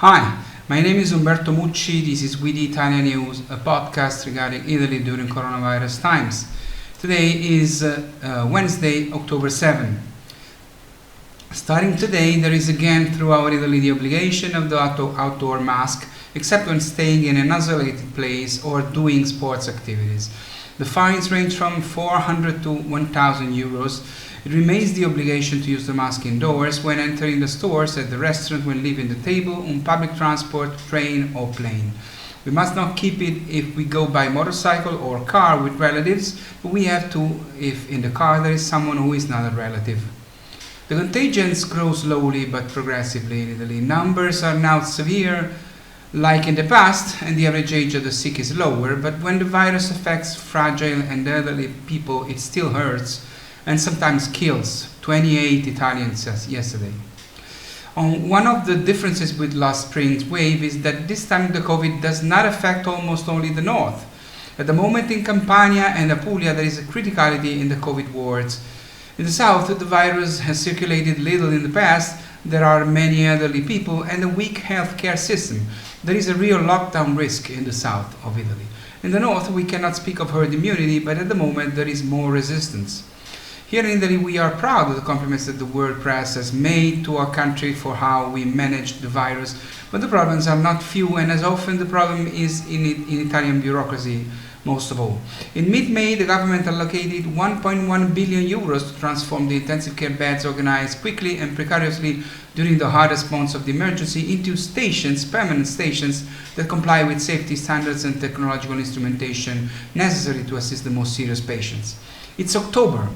Hi, my name is Umberto Mucci. This is We the ItaliaNews, a podcast regarding Italy during coronavirus times. Today is Wednesday, October 7. Starting today, there is again throughout Italy the obligation of the outdoor mask, except when staying in an isolated place or doing sports activities. The fines range from 400 to 1,000 euros. It remains the obligation to use the mask indoors when entering the stores, at the restaurant, when leaving the table, on public transport, train or plane. We must not keep it if we go by motorcycle or car with relatives, but we have to if in the car there is someone who is not a relative. The contagions grow slowly but progressively in Italy. Numbers are now severe like in the past, and the average age of the sick is lower, but when the virus affects fragile and elderly people, it still hurts and sometimes kills 28 Italians yesterday. One of the differences with last spring's wave is that this time the COVID does not affect almost only the north. At the moment in Campania and Apulia there is a criticality in the COVID wards. In the south the virus has circulated little in the past, there are many elderly people and a weak healthcare system. There is a real lockdown risk in the south of Italy. In the north we cannot speak of herd immunity, but at the moment there is more resistance. Here in Italy we are proud of the compliments that the world press has made to our country for how we managed the virus, but the problems are not few, and as often the problem is in Italian bureaucracy most of all. In mid-May the government allocated 1.1 billion euros to transform the intensive care beds organized quickly and precariously during the hard response of the emergency into stations, permanent stations, that comply with safety standards and technological instrumentation necessary to assist the most serious patients. It's October,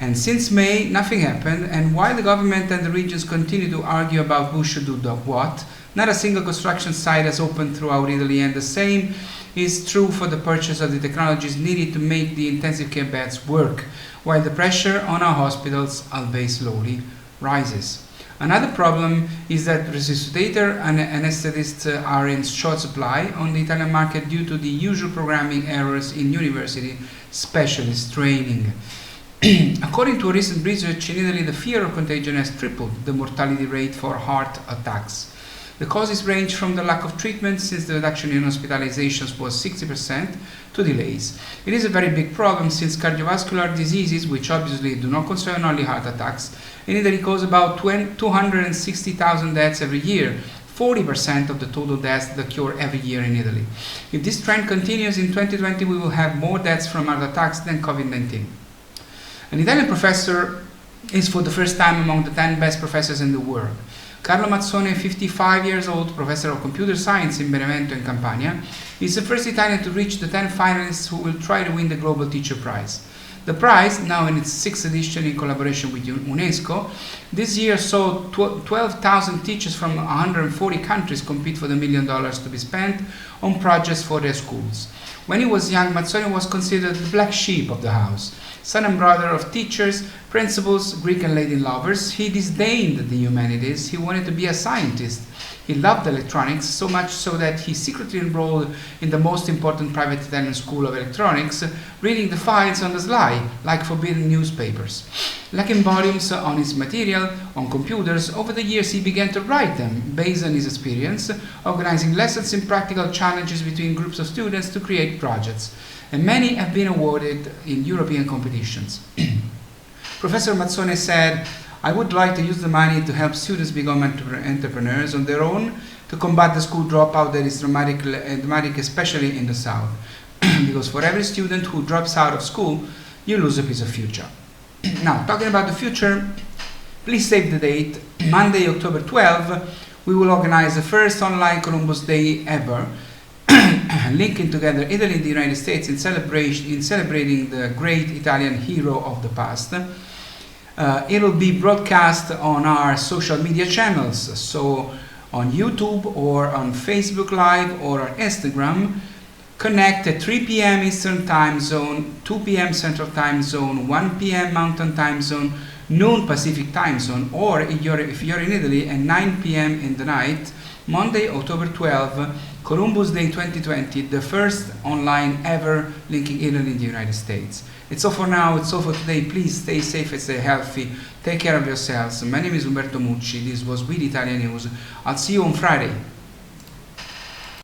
and since May nothing happened, and while the government and the regions continue to argue about who should do what, not a single construction site has opened throughout Italy, and the same is true for the purchase of the technologies needed to make the intensive care beds work, while the pressure on our hospitals, albeit slowly, rises. Another problem is that resuscitator and anesthetists are in short supply on the Italian market due to the usual programming errors in university specialist training. According to a recent research in Italy, the fear of contagion has tripled the mortality rate for heart attacks. The causes range from the lack of treatment, since the reduction in hospitalizations was 60%, to delays. It is a very big problem since cardiovascular diseases, which obviously do not concern only heart attacks, in Italy cause about 260,000 deaths every year, 40% of the total deaths that occur every year in Italy. If this trend continues in 2020, we will have more deaths from heart attacks than COVID-19. An Italian professor is for the first time among the 10 best professors in the world. Carlo Mazzone, 55 years old, professor of computer science in Benevento in Campania, is the first Italian to reach the 10 finalists who will try to win the Global Teacher Prize. The prize, now in its 6th edition in collaboration with UNESCO, this year saw 12,000 teachers from 140 countries compete for the $1 million to be spent on projects for their schools. When he was young, Mazzone was considered the black sheep of the house. Son and brother of teachers, principals, Greek and Latin lovers, he disdained the humanities. He wanted to be a scientist. He loved electronics, so much so that he secretly enrolled in the most important private Italian school of electronics, reading the files on the sly, like forbidden newspapers. Lacking volumes on his material, on computers, over the years he began to write them, based on his experience, organizing lessons in practical challenges between groups of students to create projects. And many have been awarded in European competitions. Professor Mazzone said, "I would like to use the money to help students become entrepreneurs on their own, to combat the school dropout that is dramatic, especially in the south. Because for every student who drops out of school, you lose a piece of future." Now, talking about the future, please save the date. Monday, October 12, we will organize the first online Columbus Day ever, linking together Italy and the United States in celebrating the great Italian hero of the past. It will be broadcast on our social media channels, so on YouTube or on Facebook Live or on Instagram. Connect at 3 p.m. Eastern Time Zone, 2 p.m. Central Time Zone, 1 p.m. Mountain Time Zone, noon Pacific Time Zone, or if you're in Italy at 9 p.m. in the night, Monday, October 12, Columbus Day 2020, the first online ever linking Italy and the United States. It's all for now, it's all for today. Please stay safe and stay healthy. Take care of yourselves. My name is Umberto Mucci. This was We the ItaliaNews. I'll see you on Friday.